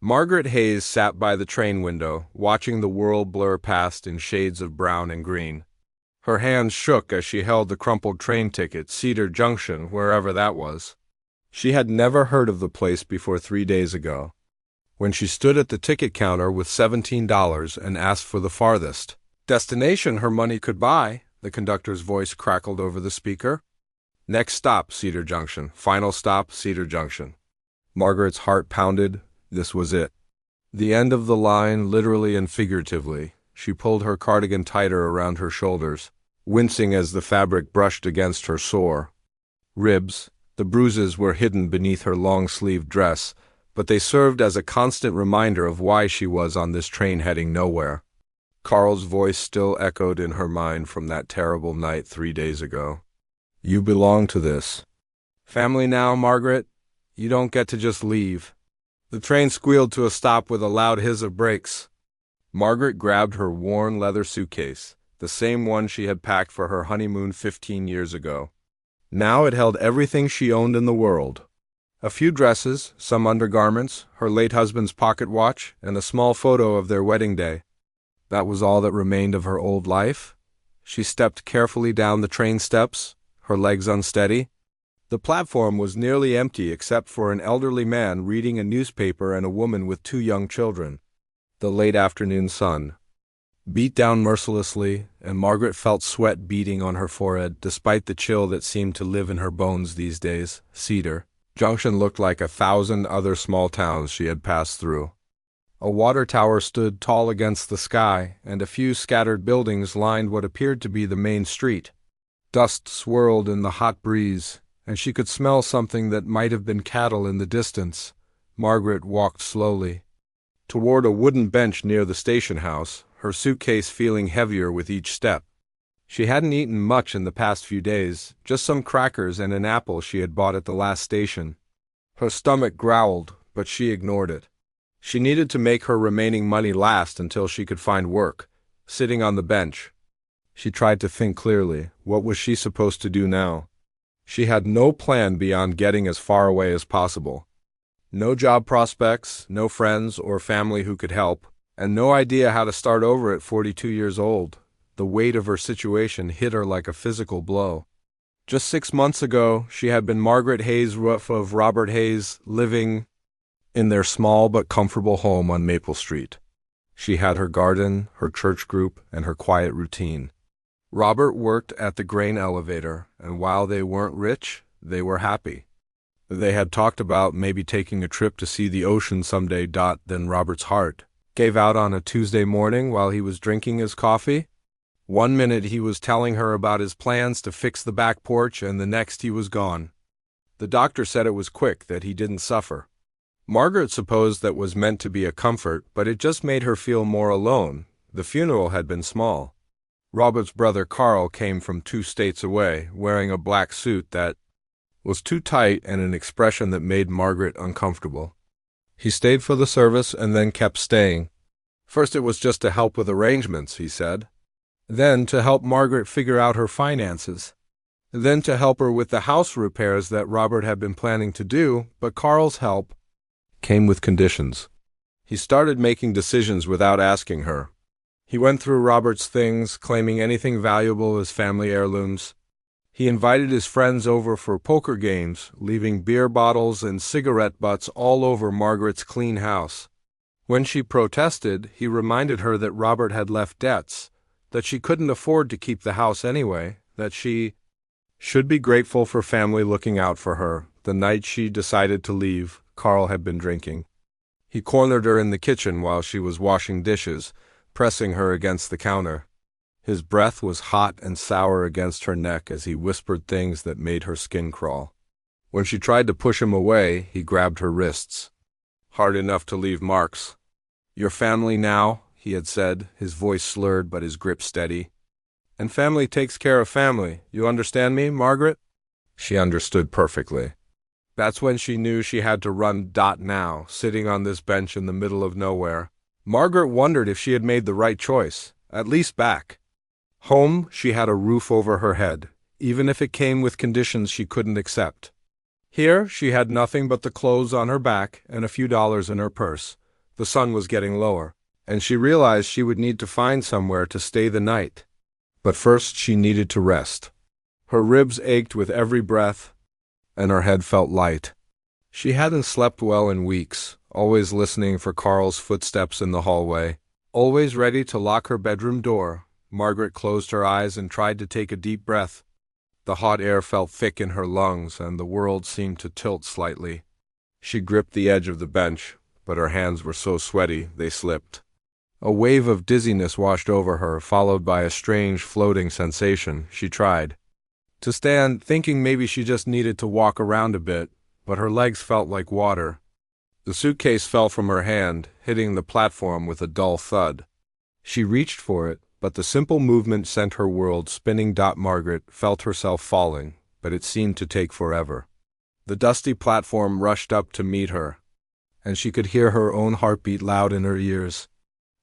Margaret Hayes sat by the train window, watching the world blur past in shades of brown and green. Her hands shook as she held the crumpled train ticket, Cedar Junction, wherever that was. She had never heard of the place before 3 days ago, when she stood at the ticket counter with $17 and asked for the farthest destination her money could buy. The conductor's voice crackled over the speaker. Next stop, Cedar Junction. Final stop, Cedar Junction. Margaret's heart pounded. This was it. The end of the line, literally and figuratively. She pulled her cardigan tighter around her shoulders, wincing as the fabric brushed against her sore ribs. The bruises were hidden beneath her long-sleeved dress, but they served as a constant reminder of why she was on this train heading nowhere. Carl's voice still echoed in her mind from that terrible night 3 days ago. You belong to this family now, Margaret. You don't get to just leave. The train squealed to a stop with a loud hiss of brakes. Margaret grabbed her worn leather suitcase, the same one she had packed for her honeymoon 15 years ago. Now it held everything she owned in the world. A few dresses, some undergarments, her late husband's pocket watch, and a small photo of their wedding day. That was all that remained of her old life. She stepped carefully down the train steps, her legs unsteady. The platform was nearly empty except for an elderly man reading a newspaper and a woman with 2 young children. The late afternoon sun beat down mercilessly, and Margaret felt sweat beading on her forehead despite the chill that seemed to live in her bones these days. Cedar Junction looked like 1,000 other small towns she had passed through. A water tower stood tall against the sky, and a few scattered buildings lined what appeared to be the main street. Dust swirled in the hot breeze, and she could smell something that might have been cattle in the distance. Margaret walked slowly toward a wooden bench near the station house, her suitcase feeling heavier with each step. She hadn't eaten much in the past few days, just some crackers and an apple she had bought at the last station. Her stomach growled, but she ignored it. She needed to make her remaining money last until she could find work. Sitting on the bench, she tried to think clearly. What was she supposed to do now? She had no plan beyond getting as far away as possible. No job prospects, no friends or family who could help, and no idea how to start over at 42 years old. The weight of her situation hit her like a physical blow. Just 6 months ago, she had been Margaret Hayes' wife of Robert Hayes, living in their small but comfortable home on Maple Street. She had her garden, her church group, and her quiet routine. Robert worked at the grain elevator, and while they weren't rich, they were happy. They had talked about maybe taking a trip to see the ocean someday. Then Robert's heart gave out on a Tuesday morning while he was drinking his coffee. One minute he was telling her about his plans to fix the back porch, and the next he was gone. The doctor said it was quick, that he didn't suffer. Margaret supposed that was meant to be a comfort, but it just made her feel more alone. The funeral had been small. Robert's brother Carl came from 2 states away, wearing a black suit that was too tight and an expression that made Margaret uncomfortable. He stayed for the service and then kept staying. First it was just to help with arrangements, he said. Then to help Margaret figure out her finances. Then to help her with the house repairs that Robert had been planning to do, but Carl's help came with conditions. He started making decisions without asking her. He went through Robert's things, claiming anything valuable as family heirlooms. He invited his friends over for poker games, leaving beer bottles and cigarette butts all over Margaret's clean house. When she protested, he reminded her that Robert had left debts, that she couldn't afford to keep the house anyway, that she should be grateful for family looking out for her. The night she decided to leave, Carl had been drinking. He cornered her in the kitchen while she was washing dishes, pressing her against the counter. His breath was hot and sour against her neck as he whispered things that made her skin crawl. When she tried to push him away, he grabbed her wrists. Hard enough to leave marks. "Your family now," he had said, his voice slurred but his grip steady. "And family takes care of family. You understand me, Margaret?" She understood perfectly. That's when she knew she had to run. Now, sitting on this bench in the middle of nowhere, Margaret wondered if she had made the right choice, at least back home. She had a roof over her head, even if it came with conditions she couldn't accept. Here she had nothing but the clothes on her back and a few dollars in her purse, The sun was getting lower, and she realized she would need to find somewhere to stay the night. But first she needed to rest. Her ribs ached with every breath, and her head felt light. She hadn't slept well in weeks, always listening for Carl's footsteps in the hallway, always ready to lock her bedroom door. Margaret closed her eyes and tried to take a deep breath. The hot air felt thick in her lungs, and the world seemed to tilt slightly. She gripped the edge of the bench, but her hands were so sweaty they slipped. A wave of dizziness washed over her, followed by a strange floating sensation. She tried to stand, thinking maybe she just needed to walk around a bit, but her legs felt like water. The suitcase fell from her hand, hitting the platform with a dull thud. She reached for it, but the simple movement sent her world spinning. Margaret felt herself falling, but it seemed to take forever. The dusty platform rushed up to meet her, and she could hear her own heartbeat loud in her ears.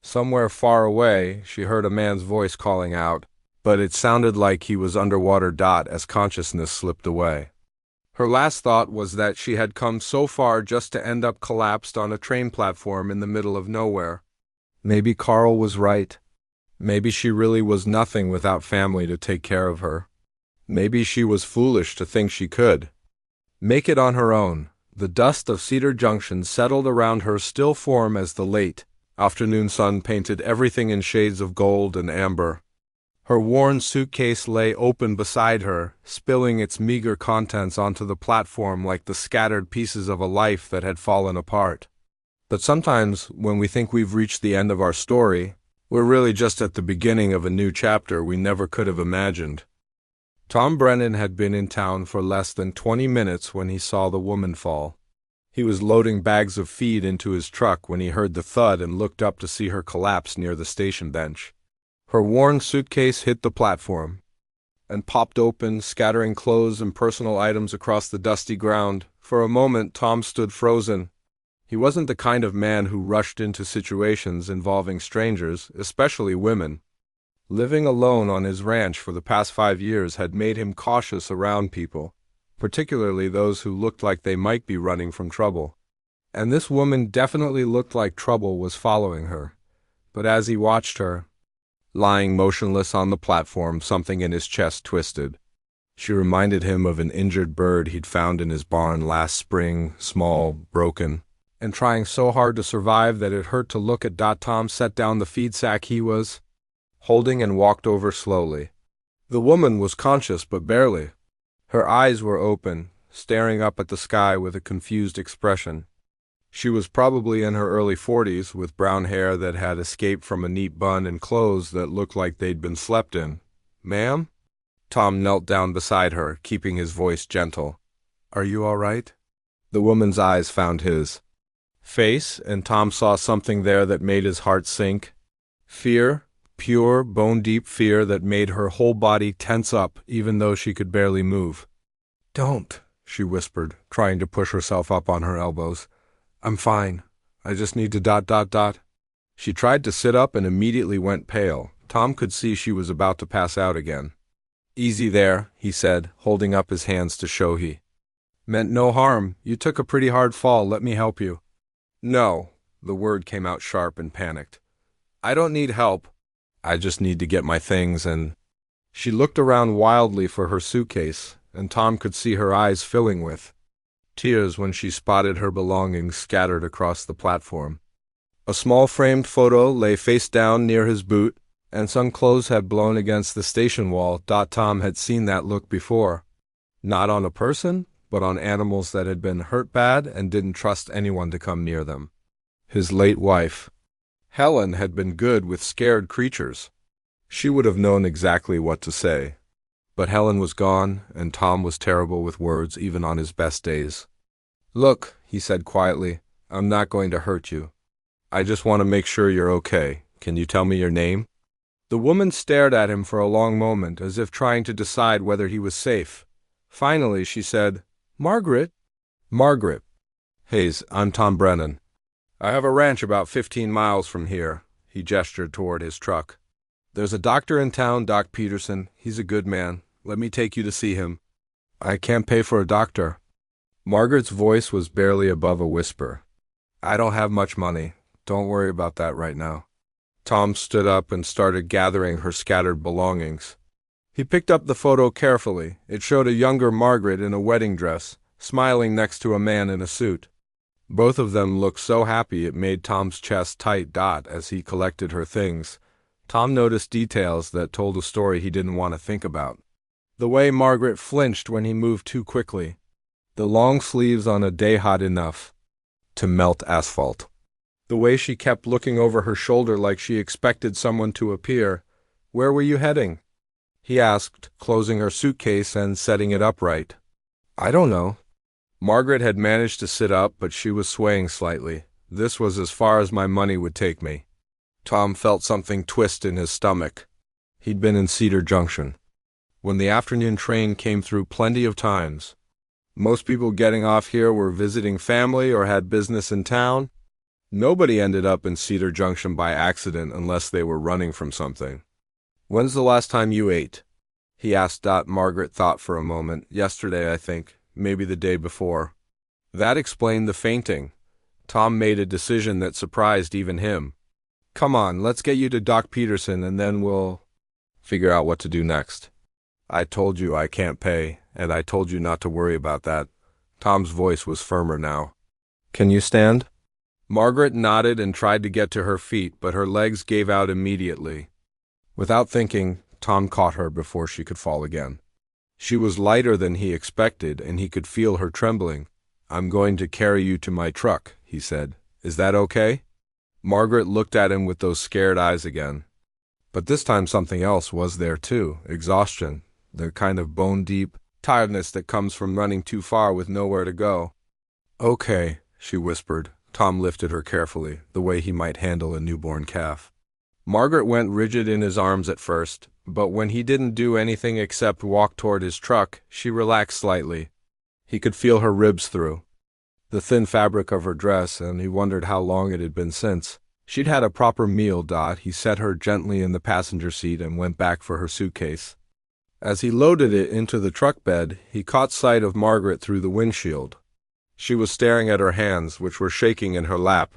Somewhere far away, she heard a man's voice calling out, but it sounded like he was underwater. As consciousness slipped away. Her last thought was that she had come so far just to end up collapsed on a train platform in the middle of nowhere. Maybe Carl was right. Maybe she really was nothing without family to take care of her. Maybe she was foolish to think she could make it on her own. The dust of Cedar Junction settled around her still form as the late afternoon sun painted everything in shades of gold and amber. Her worn suitcase lay open beside her, spilling its meager contents onto the platform like the scattered pieces of a life that had fallen apart. But sometimes, when we think we've reached the end of our story, we're really just at the beginning of a new chapter we never could have imagined. Tom Brennan had been in town for less than 20 minutes when he saw the woman fall. He was loading bags of feed into his truck when he heard the thud and looked up to see her collapse near the station bench. Her worn suitcase hit the platform and popped open, scattering clothes and personal items across the dusty ground. For a moment, Tom stood frozen. He wasn't the kind of man who rushed into situations involving strangers, especially women. Living alone on his ranch for the past 5 years had made him cautious around people, particularly those who looked like they might be running from trouble. And this woman definitely looked like trouble was following her. But as he watched her, lying motionless on the platform, something in his chest twisted. She reminded him of an injured bird he'd found in his barn last spring, small, broken, and trying so hard to survive that it hurt to look at. Tom set down the feed sack he was holding and walked over slowly. The woman was conscious, but barely. Her eyes were open, staring up at the sky with a confused expression. She was probably in her early 40s, with brown hair that had escaped from a neat bun and clothes that looked like they'd been slept in. "Ma'am?" Tom knelt down beside her, keeping his voice gentle. "Are you all right?" The woman's eyes found his face, and Tom saw something there that made his heart sink. Fear, pure, bone-deep fear that made her whole body tense up, even though she could barely move. "Don't," she whispered, trying to push herself up on her elbows. "I'm fine. I just need to ... She tried to sit up and immediately went pale. Tom could see she was about to pass out again. "Easy there," he said, holding up his hands to show he meant no harm. "You took a pretty hard fall. Let me help you." "No." The word came out sharp and panicked. "I don't need help. I just need to get my things and..." She looked around wildly for her suitcase, and Tom could see her eyes filling with tears when she spotted her belongings scattered across the platform. A small framed photo lay face down near his boot, and some clothes had blown against the station wall. Tom had seen that look before. Not on a person, but on animals that had been hurt bad and didn't trust anyone to come near them. His late wife, Helen, had been good with scared creatures. She would have known exactly what to say. But Helen was gone, and Tom was terrible with words even on his best days. "Look," he said quietly, "I'm not going to hurt you. I just want to make sure you're okay. Can you tell me your name?" The woman stared at him for a long moment, as if trying to decide whether he was safe. Finally, she said, "Margaret." "Margaret. Hayes, I'm Tom Brennan. I have a ranch about 15 miles from here." He gestured toward his truck. "There's a doctor in town, Doc Peterson. He's a good man. Let me take you to see him." "I can't pay for a doctor." Margaret's voice was barely above a whisper. "I don't have much money." Don't worry about that right now. Tom stood up and started gathering her scattered belongings. He picked up the photo carefully. It showed a younger Margaret in a wedding dress, smiling next to a man in a suit. Both of them looked so happy it made Tom's chest tight. As he collected her things, Tom noticed details that told a story he didn't want to think about. The way Margaret flinched when he moved too quickly. The long sleeves on a day hot enough to melt asphalt. The way she kept looking over her shoulder like she expected someone to appear. Where were you heading? He asked, closing her suitcase and setting it upright. I don't know. Margaret had managed to sit up, but she was swaying slightly. This was as far as my money would take me. Tom felt something twist in his stomach. He'd been in Cedar Junction. When the afternoon train came through plenty of times. Most people getting off here were visiting family or had business in town. Nobody ended up in Cedar Junction by accident unless they were running from something. When's the last time you ate? He asked. Margaret thought for a moment. Yesterday, I think. Maybe the day before. That explained the fainting. Tom made a decision that surprised even him. Come on, let's get you to Doc Peterson and then we'll figure out what to do next. I told you I can't pay, and I told you not to worry about that. Tom's voice was firmer now. Can you stand? Margaret nodded and tried to get to her feet, but her legs gave out immediately. Without thinking, Tom caught her before she could fall again. She was lighter than he expected, and he could feel her trembling. I'm going to carry you to my truck, he said. Is that okay? Margaret looked at him with those scared eyes again. But this time something else was there too, exhaustion. The kind of bone-deep tiredness that comes from running too far with nowhere to go. Okay, she whispered. Tom lifted her carefully, the way he might handle a newborn calf. Margaret went rigid in his arms at first, but when he didn't do anything except walk toward his truck, she relaxed slightly. He could feel her ribs through the thin fabric of her dress, and he wondered how long it had been since she'd had a proper meal. He set her gently in the passenger seat and went back for her suitcase. As he loaded it into the truck bed, he caught sight of Margaret through the windshield. She was staring at her hands, which were shaking in her lap.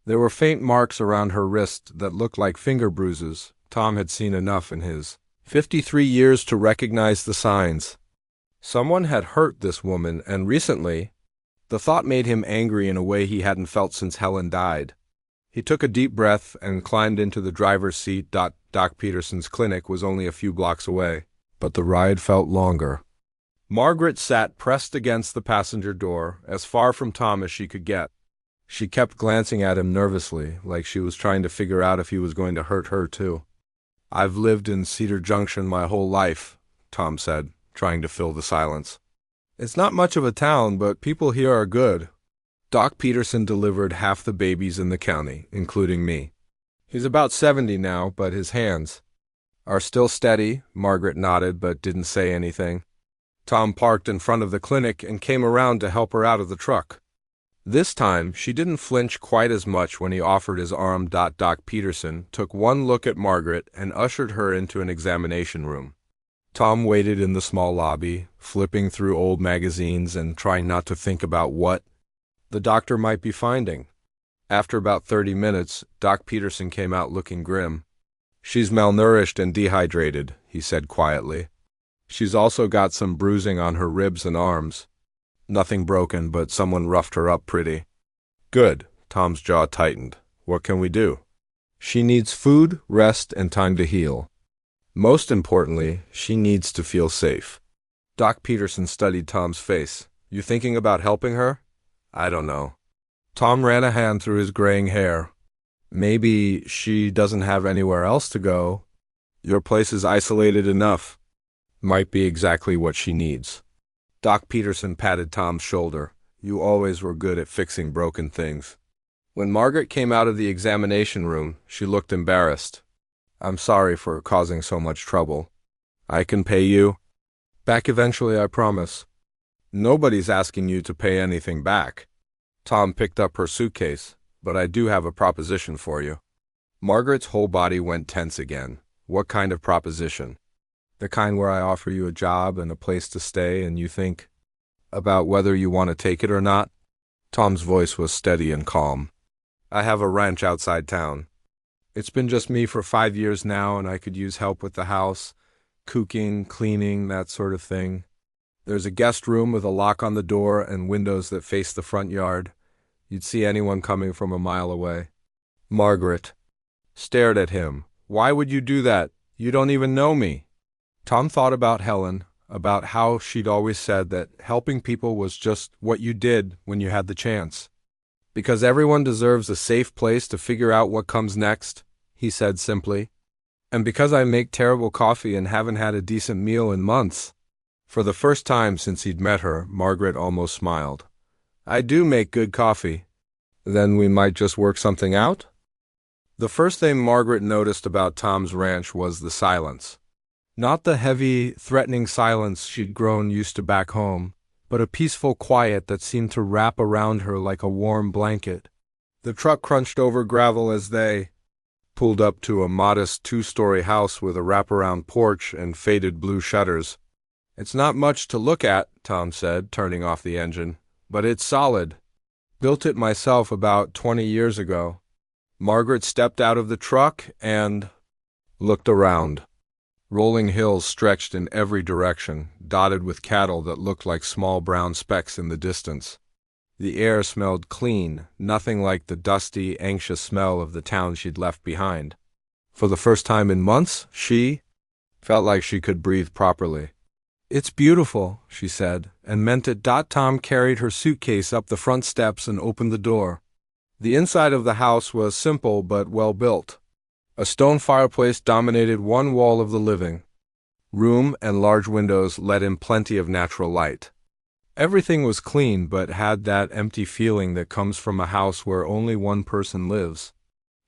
There were faint marks around her wrist that looked like finger bruises. Tom had seen enough in his 53 years to recognize the signs. Someone had hurt this woman, and recently. The thought made him angry in a way he hadn't felt since Helen died. He took a deep breath and climbed into the driver's seat. Doc Peterson's clinic was only a few blocks away, but the ride felt longer. Margaret sat pressed against the passenger door, as far from Tom as she could get. She kept glancing at him nervously, like she was trying to figure out if he was going to hurt her too. I've lived in Cedar Junction my whole life, Tom said, trying to fill the silence. It's not much of a town, but people here are good. Doc Peterson delivered half the babies in the county, including me. He's about 70 now, but his hands are still steady. Margaret nodded but didn't say anything. Tom parked in front of the clinic and came around to help her out of the truck. This time, she didn't flinch quite as much when he offered his arm. Doc Peterson took one look at Margaret and ushered her into an examination room. Tom waited in the small lobby, flipping through old magazines and trying not to think about what the doctor might be finding. After about 30 minutes, Doc Peterson came out looking grim. She's malnourished and dehydrated, he said quietly. She's also got some bruising on her ribs and arms. Nothing broken, but someone roughed her up pretty. Good. Tom's jaw tightened. What can we do? She needs food, rest, and time to heal. Most importantly, she needs to feel safe. Doc Peterson studied Tom's face. You thinking about helping her? I don't know. Tom ran a hand through his graying hair. Maybe she doesn't have anywhere else to go. Your place is isolated enough. Might be exactly what she needs. Doc Peterson patted Tom's shoulder. You always were good at fixing broken things. When Margaret came out of the examination room, she looked embarrassed. I'm sorry for causing so much trouble. I can pay you back eventually, I promise. Nobody's asking you to pay anything back. Tom picked up her suitcase. But I do have a proposition for you. Margaret's whole body went tense again. What kind of proposition? The kind where I offer you a job and a place to stay and you think about whether you want to take it or not? Tom's voice was steady and calm. I have a ranch outside town. It's been just me for 5 years now, and I could use help with the house, cooking, cleaning, that sort of thing. There's a guest room with a lock on the door and windows that face the front yard. You'd see anyone coming from a mile away. Margaret stared at him. Why would you do that? You don't even know me. Tom thought about Helen, about how she'd always said that helping people was just what you did when you had the chance. Because everyone deserves a safe place to figure out what comes next, he said simply. And because I make terrible coffee and haven't had a decent meal in months. For the first time since he'd met her, Margaret almost smiled. I do make good coffee. Then we might just work something out? The first thing Margaret noticed about Tom's ranch was the silence. Not the heavy, threatening silence she'd grown used to back home, but a peaceful quiet that seemed to wrap around her like a warm blanket. The truck crunched over gravel as they pulled up to a modest 2-story house with a wraparound porch and faded blue shutters. It's not much to look at, Tom said, turning off the engine, but it's solid. Built it myself about 20 years ago. Margaret stepped out of the truck and looked around. Rolling hills stretched in every direction, dotted with cattle that looked like small brown specks in the distance. The air smelled clean, nothing like the dusty, anxious smell of the town she'd left behind. For the first time in months, she felt like she could breathe properly. It's beautiful, she said, and meant it. Tom carried her suitcase up the front steps and opened the door. The inside of the house was simple but well built. A stone fireplace dominated one wall of the living room, and large windows let in plenty of natural light. Everything was clean but had that empty feeling that comes from a house where only one person lives.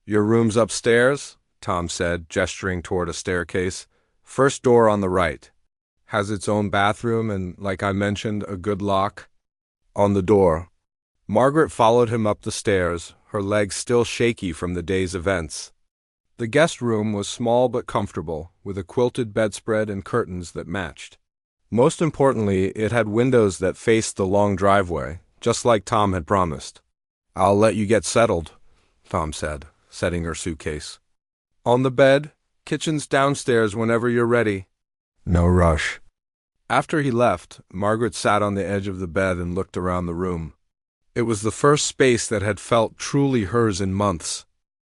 Your room's upstairs, Tom said, gesturing toward a staircase. First door on the right. Has its own bathroom and, like I mentioned, a good lock on the door. Margaret followed him up the stairs, her legs still shaky from the day's events. The guest room was small but comfortable, with a quilted bedspread and curtains that matched. Most importantly, it had windows that faced the long driveway, just like Tom had promised. I'll let you get settled, Tom said, setting her suitcase. On the bed, kitchen's downstairs whenever you're ready. No rush. After he left, Margaret sat on the edge of the bed and looked around the room. It was the first space that had felt truly hers in months.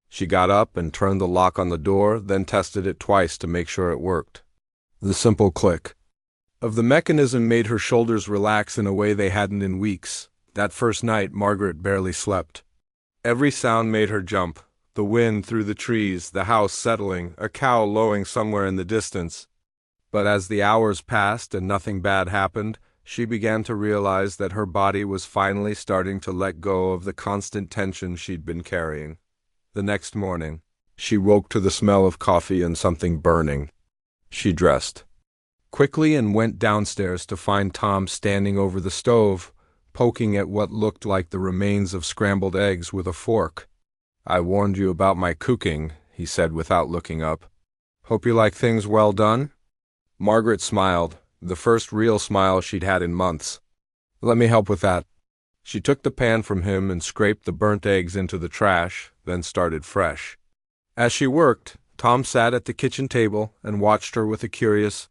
She got up and turned the lock on the door, then tested it twice to make sure it worked. The simple click of the mechanism made her shoulders relax in a way they hadn't in weeks. That first night, Margaret barely slept. Every sound made her jump. The wind through the trees, the house settling, a cow lowing somewhere in the distance. But as the hours passed and nothing bad happened, she began to realize that her body was finally starting to let go of the constant tension she'd been carrying. The next morning, she woke to the smell of coffee and something burning. She dressed quickly and went downstairs to find Tom standing over the stove, poking at what looked like the remains of scrambled eggs with a fork. I warned you about my cooking, he said without looking up. Hope you like things well done? Margaret smiled, the first real smile she'd had in months. Let me help with that. She took the pan from him and scraped the burnt eggs into the trash, then started fresh. As she worked, Tom sat at the kitchen table and watched her with a curious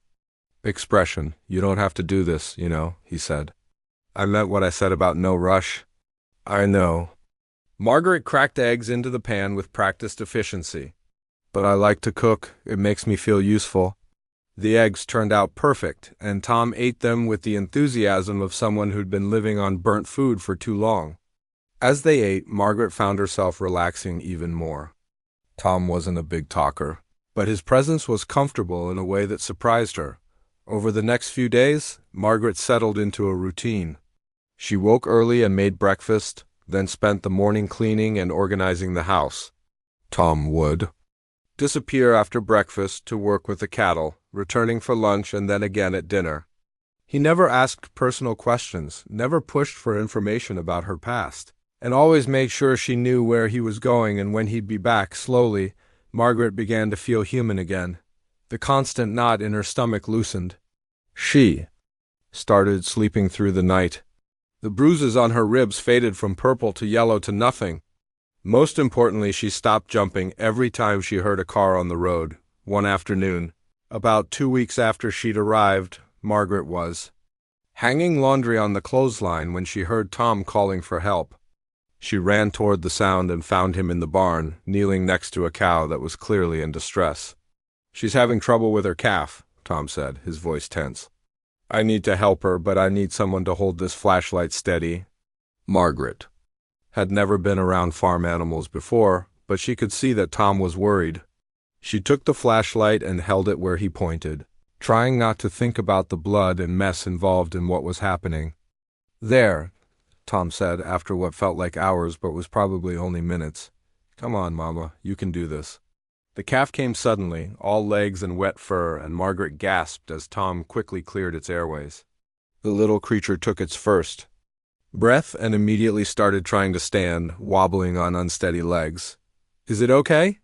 expression. You don't have to do this, he said. I meant what I said about no rush. I know. Margaret cracked eggs into the pan with practiced efficiency. But I like to cook. It makes me feel useful. The eggs turned out perfect, and Tom ate them with the enthusiasm of someone who'd been living on burnt food for too long. As they ate, Margaret found herself relaxing even more. Tom wasn't a big talker, but his presence was comfortable in a way that surprised her. Over the next few days, Margaret settled into a routine. She woke early and made breakfast, then spent the morning cleaning and organizing the house. Tom would disappear after breakfast to work with the cattle, returning for lunch and then again at dinner. He never asked personal questions, never pushed for information about her past, and always made sure she knew where he was going and when he'd be back. Slowly, Margaret began to feel human again. The constant knot in her stomach loosened. She started sleeping through the night. The bruises on her ribs faded from purple to yellow to nothing. Most importantly, she stopped jumping every time she heard a car on the road. One afternoon, about 2 weeks after she'd arrived, Margaret was hanging laundry on the clothesline when she heard Tom calling for help. She ran toward the sound and found him in the barn, kneeling next to a cow that was clearly in distress. "She's having trouble with her calf," Tom said, his voice tense. "I need to help her, but I need someone to hold this flashlight steady." Margaret had never been around farm animals before, but she could see that Tom was worried. She took the flashlight and held it where he pointed, trying not to think about the blood and mess involved in what was happening. "There," Tom said after what felt like hours but was probably only minutes. "Come on, Mama, you can do this." The calf came suddenly, all legs and wet fur, and Margaret gasped as Tom quickly cleared its airways. The little creature took its first breath and immediately started trying to stand, wobbling on unsteady legs. "Is it okay?"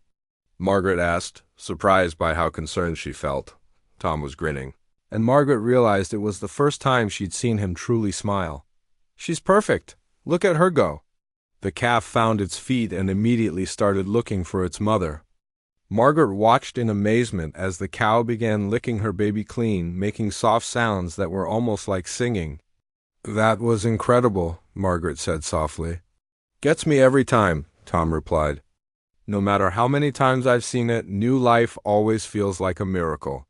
Margaret asked, surprised by how concerned she felt. Tom was grinning, and Margaret realized it was the first time she'd seen him truly smile. "She's perfect. Look at her go." The calf found its feet and immediately started looking for its mother. Margaret watched in amazement as the cow began licking her baby clean, making soft sounds that were almost like singing. "That was incredible," Margaret said softly. "Gets me every time," Tom replied. "No matter how many times I've seen it, new life always feels like a miracle."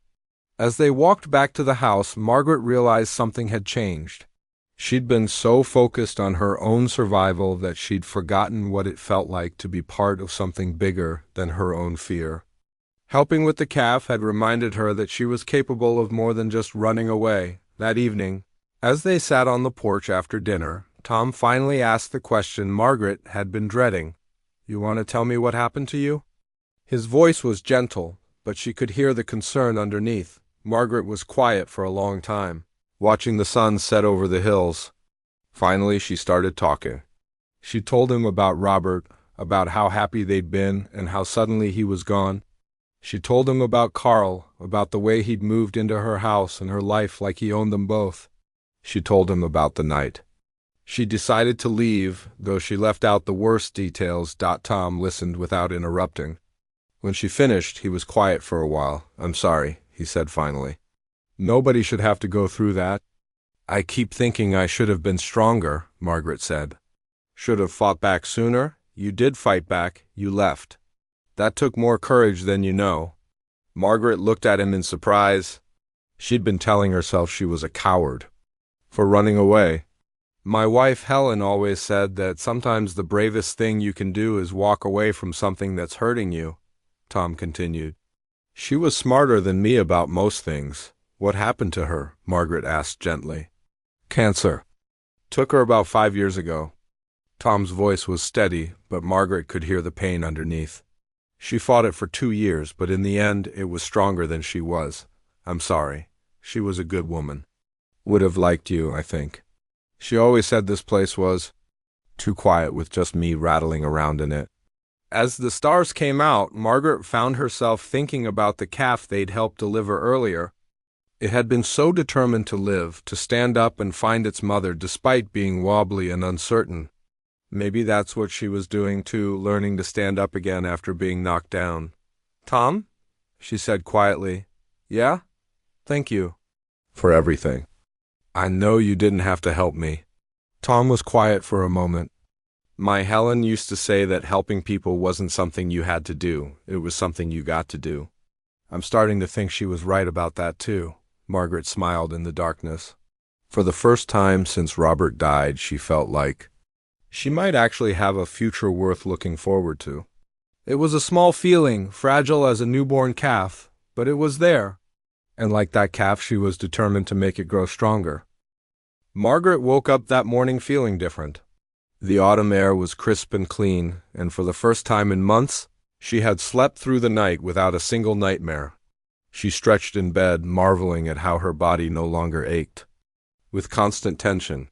As they walked back to the house, Margaret realized something had changed. She'd been so focused on her own survival that she'd forgotten what it felt like to be part of something bigger than her own fear. Helping with the calf had reminded her that she was capable of more than just running away. That evening, as they sat on the porch after dinner, Tom finally asked the question Margaret had been dreading. "You want to tell me what happened to you?" His voice was gentle, but she could hear the concern underneath. Margaret was quiet for a long time, watching the sun set over the hills. Finally, she started talking. She told him about Robert, about how happy they'd been and how suddenly he was gone. She told him about Carl, about the way he'd moved into her house and her life like he owned them both. She told him about the night she decided to leave, though she left out the worst details. Tom listened without interrupting. When she finished, he was quiet for a while. "I'm sorry," he said finally. "Nobody should have to go through that." "I keep thinking I should have been stronger," Margaret said. "Should have fought back sooner." "You did fight back. You left. That took more courage than you know." Margaret looked at him in surprise. She'd been telling herself she was a coward for running away. "My wife Helen always said that sometimes the bravest thing you can do is walk away from something that's hurting you," Tom continued. "She was smarter than me about most things." "What happened to her?" Margaret asked gently. "Cancer. Took her about 5 years ago." Tom's voice was steady, but Margaret could hear the pain underneath. "She fought it for 2 years, but in the end it was stronger than she was. I'm sorry. She was a good woman. Would have liked you, I think. She always said this place was too quiet with just me rattling around in it." As the stars came out, Margaret found herself thinking about the calf they'd helped deliver earlier. It had been so determined to live, to stand up and find its mother despite being wobbly and uncertain. Maybe that's what she was doing too, learning to stand up again after being knocked down. "Tom?" she said quietly. "Yeah? Thank you for everything. I know you didn't have to help me." Tom was quiet for a moment. "My Helen used to say that helping people wasn't something you had to do, it was something you got to do. I'm starting to think she was right about that too." Margaret smiled in the darkness. For the first time since Robert died, she felt like she might actually have a future worth looking forward to. It was a small feeling, fragile as a newborn calf, but it was there. And like that calf, she was determined to make it grow stronger. Margaret woke up that morning feeling different. The autumn air was crisp and clean, and for the first time in months, she had slept through the night without a single nightmare. She stretched in bed, marveling at how her body no longer ached with constant tension.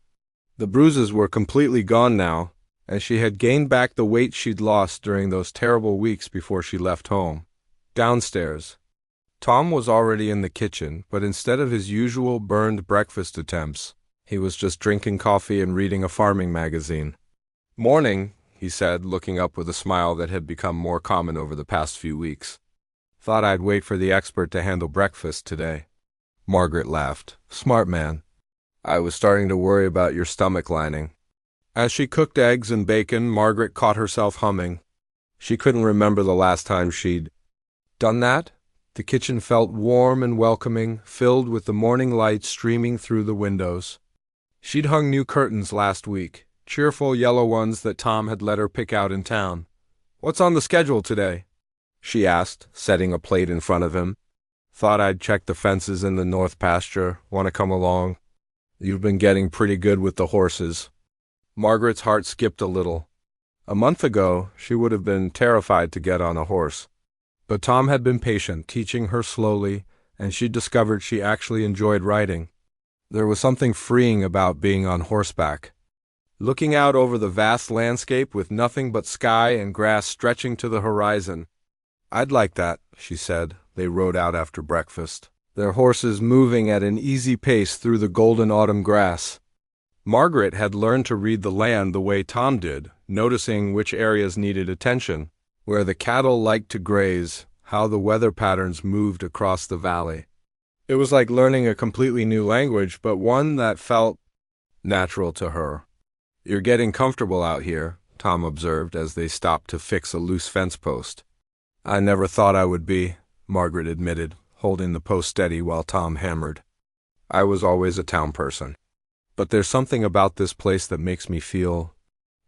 The bruises were completely gone now, and she had gained back the weight she'd lost during those terrible weeks before she left home. Downstairs, Tom was already in the kitchen, but instead of his usual burned breakfast attempts, he was just drinking coffee and reading a farming magazine. "Morning," he said, looking up with a smile that had become more common over the past few weeks. Thought I'd wait for the expert to handle breakfast today. Margaret laughed. Smart man. I was starting to worry about your stomach lining. As she cooked eggs and bacon, Margaret caught herself humming. She couldn't remember the last time she'd done that. The kitchen felt warm and welcoming, filled with the morning light streaming through the windows. She'd hung new curtains last week, cheerful yellow ones that Tom had let her pick out in town. What's on the schedule today? She asked, setting a plate in front of him. Thought I'd check the fences in the north pasture. Want to come along? You've been getting pretty good with the horses. Margaret's heart skipped a little. A month ago, she would have been terrified to get on a horse. But Tom had been patient, teaching her slowly, and she discovered she actually enjoyed riding. There was something freeing about being on horseback. Looking out over the vast landscape with nothing but sky and grass stretching to the horizon. I'd like that, she said. They rode out after breakfast, their horses moving at an easy pace through the golden autumn grass. Margaret had learned to read the land the way Tom did, noticing which areas needed attention, where the cattle liked to graze, how the weather patterns moved across the valley. It was like learning a completely new language, but one that felt natural to her. You're getting comfortable out here, Tom observed as they stopped to fix a loose fence post. I never thought I would be, Margaret admitted, holding the post steady while Tom hammered. I was always a town person. But there's something about this place that makes me feel...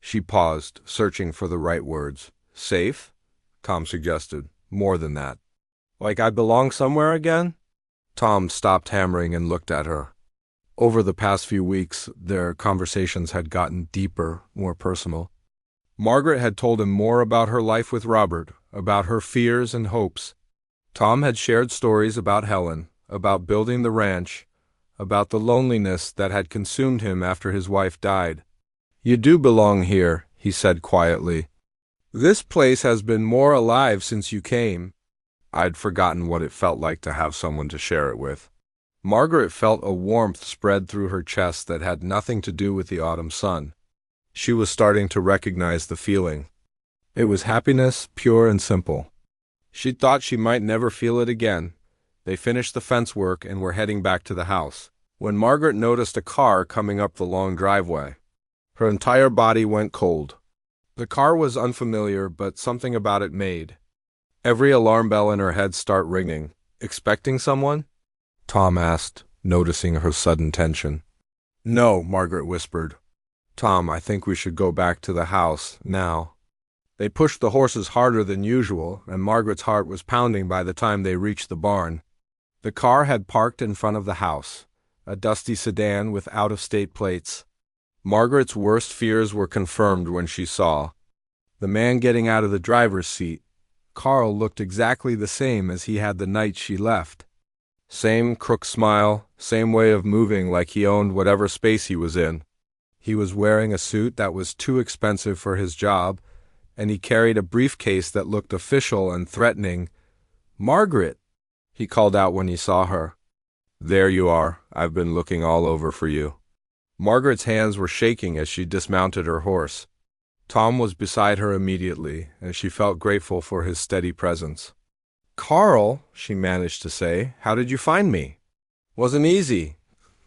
She paused, searching for the right words. Safe? Tom suggested. More than that. Like I belong somewhere again? Tom stopped hammering and looked at her. Over the past few weeks, their conversations had gotten deeper, more personal. Margaret had told him more about her life with Robert, about her fears and hopes. Tom had shared stories about Helen, about building the ranch, about the loneliness that had consumed him after his wife died. You do belong here, he said quietly. This place has been more alive since you came. I'd forgotten what it felt like to have someone to share it with. Margaret felt a warmth spread through her chest that had nothing to do with the autumn sun. She was starting to recognize the feeling. It was happiness, pure and simple. She'd thought she might never feel it again. They finished the fence work and were heading back to the house, when Margaret noticed a car coming up the long driveway. Her entire body went cold. The car was unfamiliar, but something about it made. Every alarm bell in her head started ringing. Expecting someone? Tom asked, noticing her sudden tension. No, Margaret whispered. Tom, I think we should go back to the house, now. They pushed the horses harder than usual, and Margaret's heart was pounding by the time they reached the barn. The car had parked in front of the house, a dusty sedan with out-of-state plates. Margaret's worst fears were confirmed when she saw the man getting out of the driver's seat. Carl looked exactly the same as he had the night she left. Same crook smile, same way of moving like he owned whatever space he was in. He was wearing a suit that was too expensive for his job, and he carried a briefcase that looked official and threatening. Margaret! He called out when he saw her. There you are. I've been looking all over for you. Margaret's hands were shaking as she dismounted her horse. Tom was beside her immediately, and she felt grateful for his steady presence. Carl, she managed to say, how did you find me? Wasn't easy,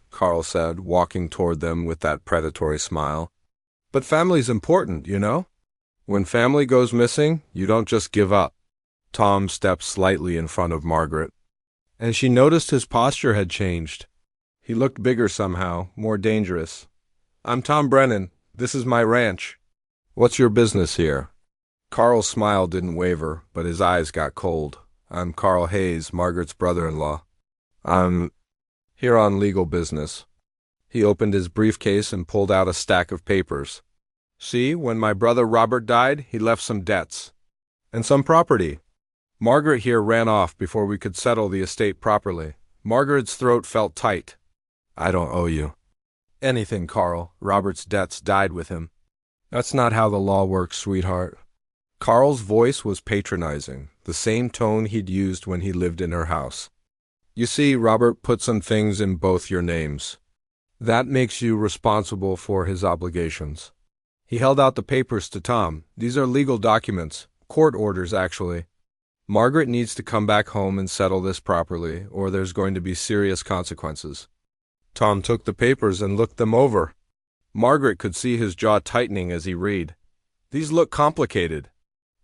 Carl said, walking toward them with that predatory smile. But family's important, you know? When family goes missing, you don't just give up. Tom stepped slightly in front of Margaret, and she noticed his posture had changed. He looked bigger somehow, more dangerous. I'm Tom Brennan. This is my ranch. What's your business here? Carl's smile didn't waver, but his eyes got cold. I'm Carl Hayes, Margaret's brother-in-law. I'm here on legal business. He opened his briefcase and pulled out a stack of papers. See, when my brother Robert died, he left some debts. And some property. Margaret here ran off before we could settle the estate properly. Margaret's throat felt tight. I don't owe you anything, Carl. Robert's debts died with him. That's not how the law works, sweetheart. Carl's voice was patronizing, the same tone he'd used when he lived in her house. You see, Robert put some things in both your names. That makes you responsible for his obligations. He held out the papers to Tom. These are legal documents. Court orders, actually. Margaret needs to come back home and settle this properly, or there's going to be serious consequences. Tom took the papers and looked them over. Margaret could see his jaw tightening as he read. These look complicated.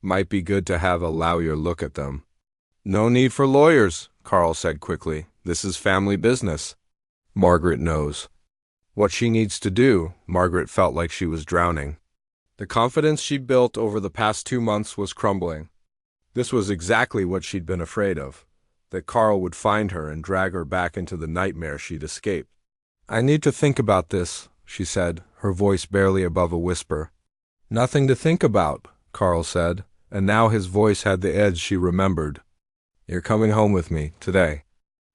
Might be good to have a lawyer look at them. No need for lawyers, Carl said quickly. This is family business. Margaret knows. What she needs to do, Margaret felt like she was drowning. The confidence she'd built over the past 2 months was crumbling. This was exactly what she'd been afraid of, that Carl would find her and drag her back into the nightmare she'd escaped. I need to think about this, she said, her voice barely above a whisper. Nothing to think about, Carl said, and now his voice had the edge she remembered. You're coming home with me, today.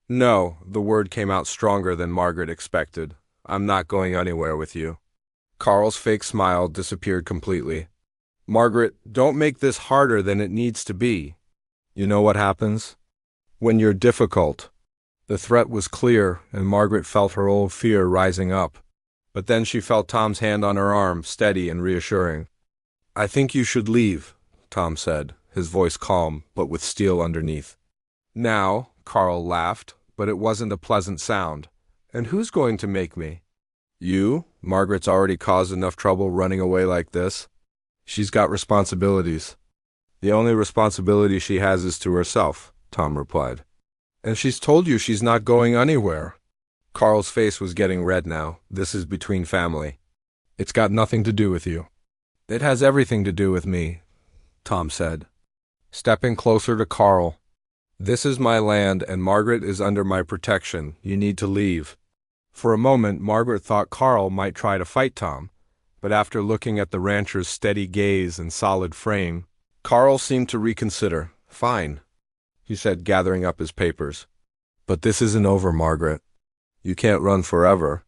No, the word came out stronger than Margaret expected. I'm not going anywhere with you. Carl's fake smile disappeared completely. Margaret, don't make this harder than it needs to be. You know what happens? When you're difficult. The threat was clear, and Margaret felt her old fear rising up. But then she felt Tom's hand on her arm, steady and reassuring. I think you should leave, Tom said, his voice calm, but with steel underneath. Now, Carl laughed, but it wasn't a pleasant sound. And who's going to make me? You? Margaret's already caused enough trouble running away like this. She's got responsibilities. The only responsibility she has is to herself, Tom replied. And she's told you she's not going anywhere. Carl's face was getting red now. This is between family. It's got nothing to do with you. It has everything to do with me, Tom said, stepping closer to Carl. This is my land and Margaret is under my protection. You need to leave. For a moment, Margaret thought Carl might try to fight Tom, but after looking at the rancher's steady gaze and solid frame, Carl seemed to reconsider. Fine, he said, gathering up his papers. But this isn't over, Margaret. You can't run forever.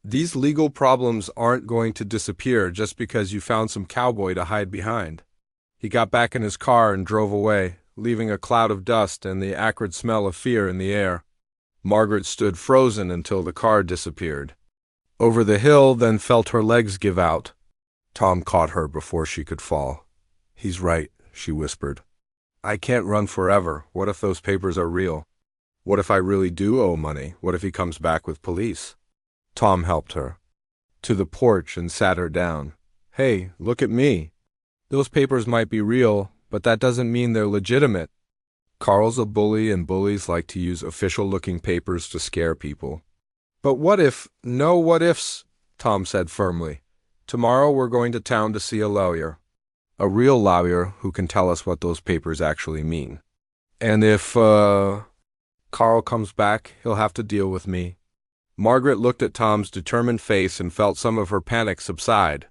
These legal problems aren't going to disappear just because you found some cowboy to hide behind. He got back in his car and drove away, leaving a cloud of dust and the acrid smell of fear in the air. Margaret stood frozen until the car disappeared. Over the hill, then felt her legs give out. Tom caught her before she could fall. He's right, she whispered. I can't run forever. What if those papers are real? What if I really do owe money? What if he comes back with police? Tom helped her to the porch and sat her down. Hey, look at me. Those papers might be real, but that doesn't mean they're legitimate. Carl's a bully and bullies like to use official-looking papers to scare people. But what if, no what ifs, Tom said firmly. Tomorrow we're going to town to see a lawyer. A real lawyer who can tell us what those papers actually mean. And if, Carl comes back, he'll have to deal with me. Margaret looked at Tom's determined face and felt some of her panic subside.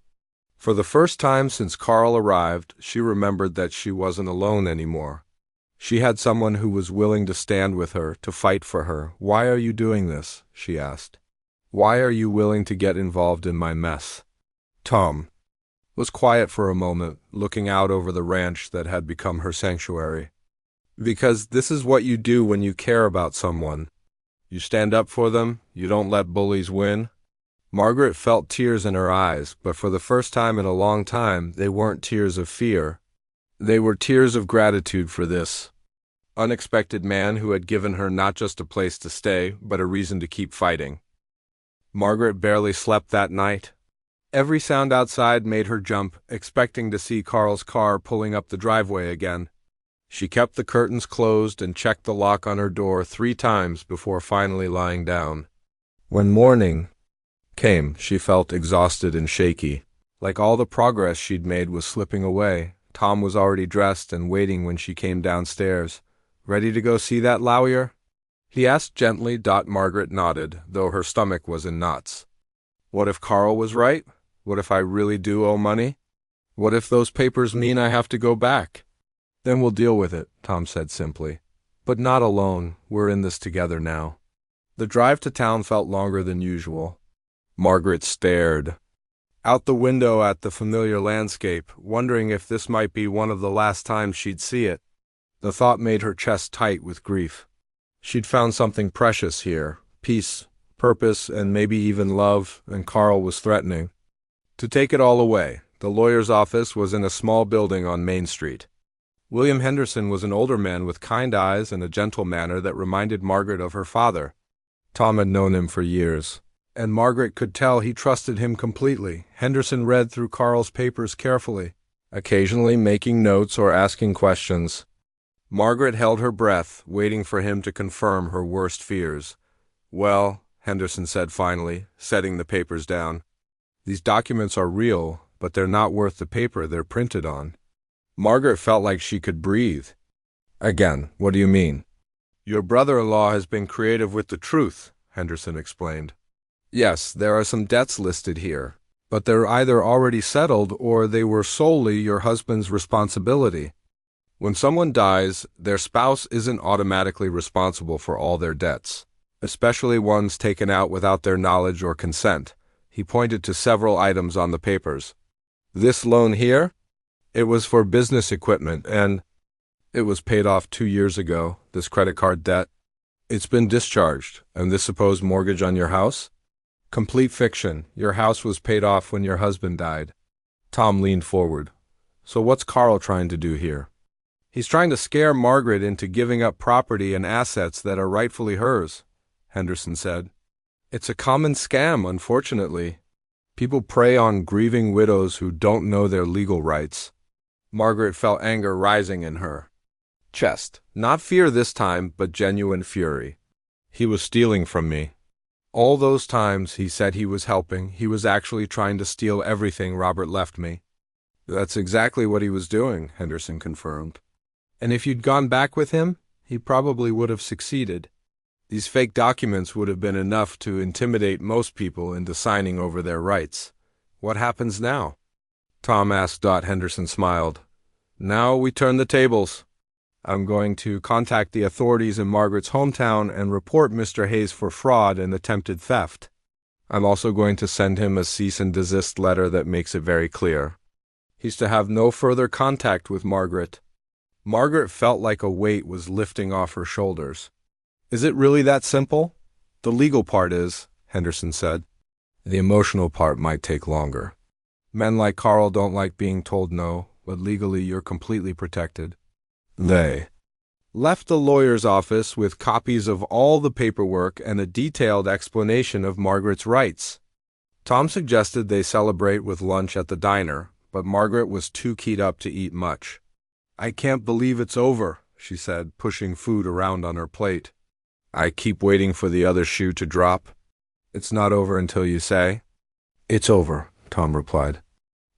For the first time since Carl arrived, she remembered that she wasn't alone anymore. She had someone who was willing to stand with her, to fight for her. Why are you doing this? She asked. Why are you willing to get involved in my mess? Tom was quiet for a moment, looking out over the ranch that had become her sanctuary. Because this is what you do when you care about someone. You stand up for them, you don't let bullies win. Margaret felt tears in her eyes, but for the first time in a long time, they weren't tears of fear. They were tears of gratitude for this unexpected man who had given her not just a place to stay, but a reason to keep fighting. Margaret barely slept that night. Every sound outside made her jump, expecting to see Carl's car pulling up the driveway again. She kept the curtains closed and checked the lock on her door 3 times before finally lying down. When morning came, she felt exhausted and shaky, like all the progress she'd made was slipping away. Tom was already dressed and waiting when she came downstairs. Ready to go see that lawyer? He asked gently. Margaret nodded, though her stomach was in knots. What if Carl was right? What if I really do owe money? What if those papers mean I have to go back? Then we'll deal with it, Tom said simply. But not alone. We're in this together now. The drive to town felt longer than usual. Margaret stared out the window at the familiar landscape, wondering if this might be one of the last times she'd see it. The thought made her chest tight with grief. She'd found something precious here, peace, purpose, and maybe even love, and Carl was threatening to take it all away. The lawyer's office was in a small building on Main Street. William Henderson was an older man with kind eyes and a gentle manner that reminded Margaret of her father. Tom had known him for years, and Margaret could tell he trusted him completely. Henderson read through Carl's papers carefully, occasionally making notes or asking questions. Margaret held her breath, waiting for him to confirm her worst fears. "Well," Henderson said finally, setting the papers down, "these documents are real, but they're not worth the paper they're printed on." Margaret felt like she could breathe. "Again, what do you mean?" "Your brother-in-law has been creative with the truth," Henderson explained. "Yes, there are some debts listed here, but they're either already settled or they were solely your husband's responsibility. When someone dies, their spouse isn't automatically responsible for all their debts, especially ones taken out without their knowledge or consent." He pointed to several items on the papers. "This loan here? It was for business equipment, and it was paid off 2 years ago, this credit card debt. It's been discharged, and this supposed mortgage on your house? Complete fiction. Your house was paid off when your husband died." Tom leaned forward. "So what's Carl trying to do here?" "He's trying to scare Margaret into giving up property and assets that are rightfully hers," Henderson said. "It's a common scam, unfortunately. People prey on grieving widows who don't know their legal rights." Margaret felt anger rising in her chest. Not fear this time, but genuine fury. "He was stealing from me. All those times he said he was helping, he was actually trying to steal everything Robert left me." "That's exactly what he was doing," Henderson confirmed. "And if you'd gone back with him, he probably would have succeeded. These fake documents would have been enough to intimidate most people into signing over their rights. What happens now?" Tom asked. Henderson smiled. "Now we turn the tables. I'm going to contact the authorities in Margaret's hometown and report Mr. Hayes for fraud and attempted theft. I'm also going to send him a cease and desist letter that makes it very clear. He's to have no further contact with Margaret." Margaret felt like a weight was lifting off her shoulders. "Is it really that simple?" "The legal part is," Henderson said. "The emotional part might take longer. Men like Carl don't like being told no, but legally you're completely protected." They left the lawyer's office with copies of all the paperwork and a detailed explanation of Margaret's rights. Tom suggested they celebrate with lunch at the diner, but Margaret was too keyed up to eat much. "I can't believe it's over," she said, pushing food around on her plate. "I keep waiting for the other shoe to drop. It's not over until you say." "It's over," Tom replied.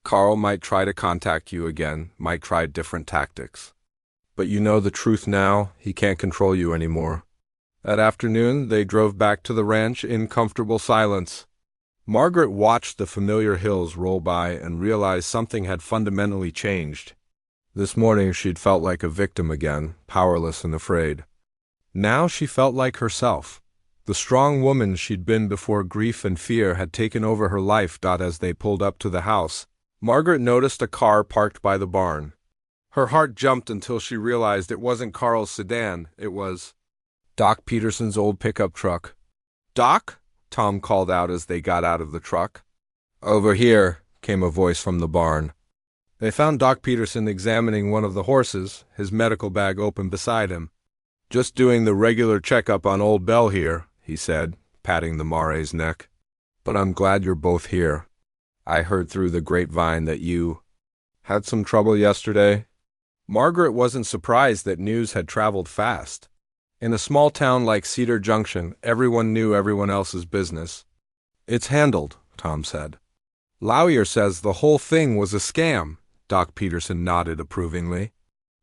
"Carl might try to contact you again, might try different tactics. But you know the truth now, he can't control you anymore." That afternoon, they drove back to the ranch in comfortable silence. Margaret watched the familiar hills roll by and realized something had fundamentally changed. This morning she'd felt like a victim again, powerless and afraid. Now she felt like herself. The strong woman she'd been before grief and fear had taken over her life. As they pulled up to the house, Margaret noticed a car parked by the barn. Her heart jumped until she realized it wasn't Carl's sedan, it was Doc Peterson's old pickup truck. "Doc?" Tom called out as they got out of the truck. "Over here," came a voice from the barn. They found Doc Peterson examining one of the horses, his medical bag open beside him. "Just doing the regular checkup on old Belle here," he said, patting the Mare's neck. "But I'm glad you're both here. I heard through the grapevine that you had some trouble yesterday." Margaret wasn't surprised that news had traveled fast. In a small town like Cedar Junction, everyone knew everyone else's business. "It's handled," Tom said. "Lawyer says the whole thing was a scam." Doc Peterson nodded approvingly.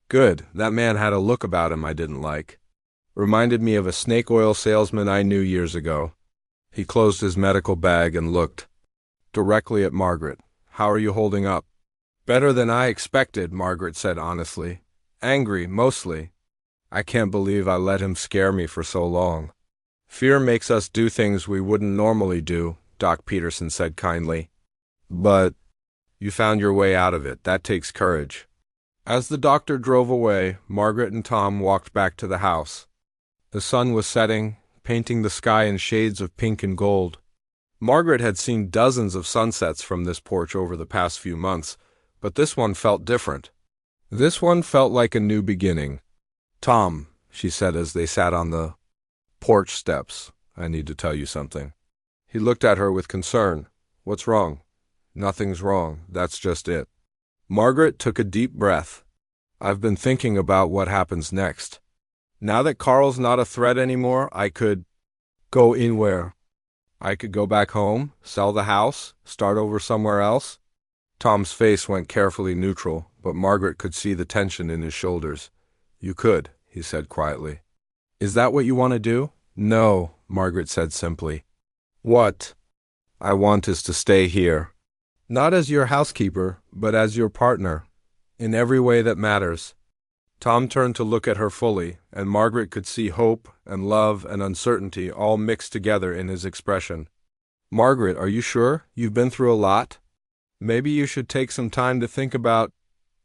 "Good. That man had a look about him I didn't like. Reminded me of a snake oil salesman I knew years ago." He closed his medical bag and looked directly at Margaret. "How are you holding up?" "Better than I expected," Margaret said honestly. "Angry, mostly. I can't believe I let him scare me for so long." "Fear makes us do things we wouldn't normally do," Doc Peterson said kindly. "But you found your way out of it. That takes courage." As the doctor drove away, Margaret and Tom walked back to the house. The sun was setting, painting the sky in shades of pink and gold. Margaret had seen dozens of sunsets from this porch over the past few months, but this one felt different. This one felt like a new beginning. "Tom," she said as they sat on the porch steps, "I need to tell you something." He looked at her with concern. "What's wrong?" "Nothing's wrong. That's just it." Margaret took a deep breath. "I've been thinking about what happens next. Now that Carl's not a threat anymore, I could go anywhere. I could go back home, sell the house, start over somewhere else." Tom's face went carefully neutral, but Margaret could see the tension in his shoulders. "You could," he said quietly. "Is that what you want to do?" "No," Margaret said simply. "What I want is to stay here. Not as your housekeeper, but as your partner, in every way that matters." Tom turned to look at her fully, and Margaret could see hope and love and uncertainty all mixed together in his expression. "Margaret, are you sure? You've been through a lot? Maybe you should take some time to think about—"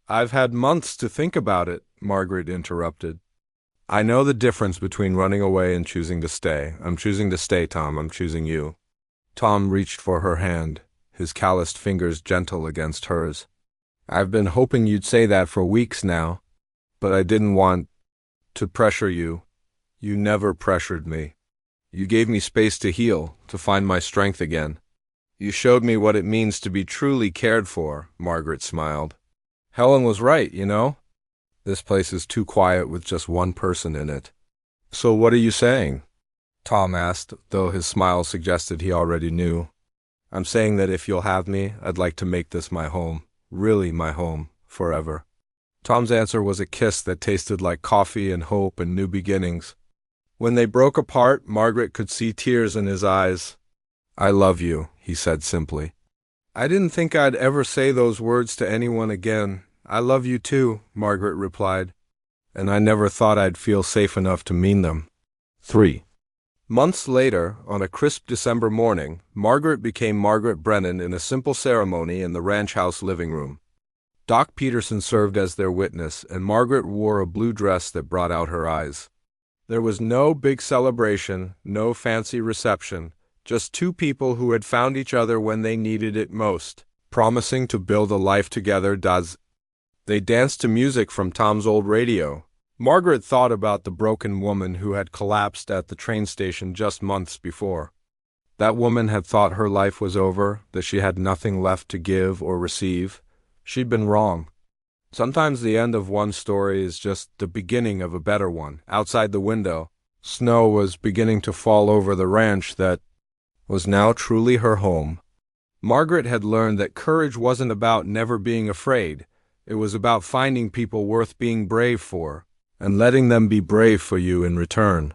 "I've had months to think about it," Margaret interrupted. "I know the difference between running away and choosing to stay. I'm choosing to stay, Tom. I'm choosing you." Tom reached for her hand, his calloused fingers gentle against hers. "I've been hoping you'd say that for weeks now, but I didn't want to pressure you. You never pressured me. You gave me space to heal, to find my strength again. You showed me what it means to be truly cared for," Margaret smiled. "Helen was right, you know. This place is too quiet with just one person in it." "So what are you saying?" Tom asked, though his smile suggested he already knew. "I'm saying that if you'll have me, I'd like to make this my home, really my home, forever." Tom's answer was a kiss that tasted like coffee and hope and new beginnings. When they broke apart, Margaret could see tears in his eyes. "I love you," he said simply. "I didn't think I'd ever say those words to anyone again. I love you too," Margaret replied. "And I never thought I'd feel safe enough to mean them." 3. Months later, on a crisp December morning, Margaret became Margaret Brennan in a simple ceremony in the ranch house living room. Doc Peterson served as their witness, and Margaret wore a blue dress that brought out her eyes. There was no big celebration, no fancy reception, just two people who had found each other when they needed it most, promising to build a life together. They danced to music from Tom's old radio. Margaret thought about the broken woman who had collapsed at the train station just months before. That woman had thought her life was over, that she had nothing left to give or receive. She'd been wrong. Sometimes the end of one story is just the beginning of a better one. Outside the window, snow was beginning to fall over the ranch that was now truly her home. Margaret had learned that courage wasn't about never being afraid. It was about finding people worth being brave for, and letting them be brave for you in return.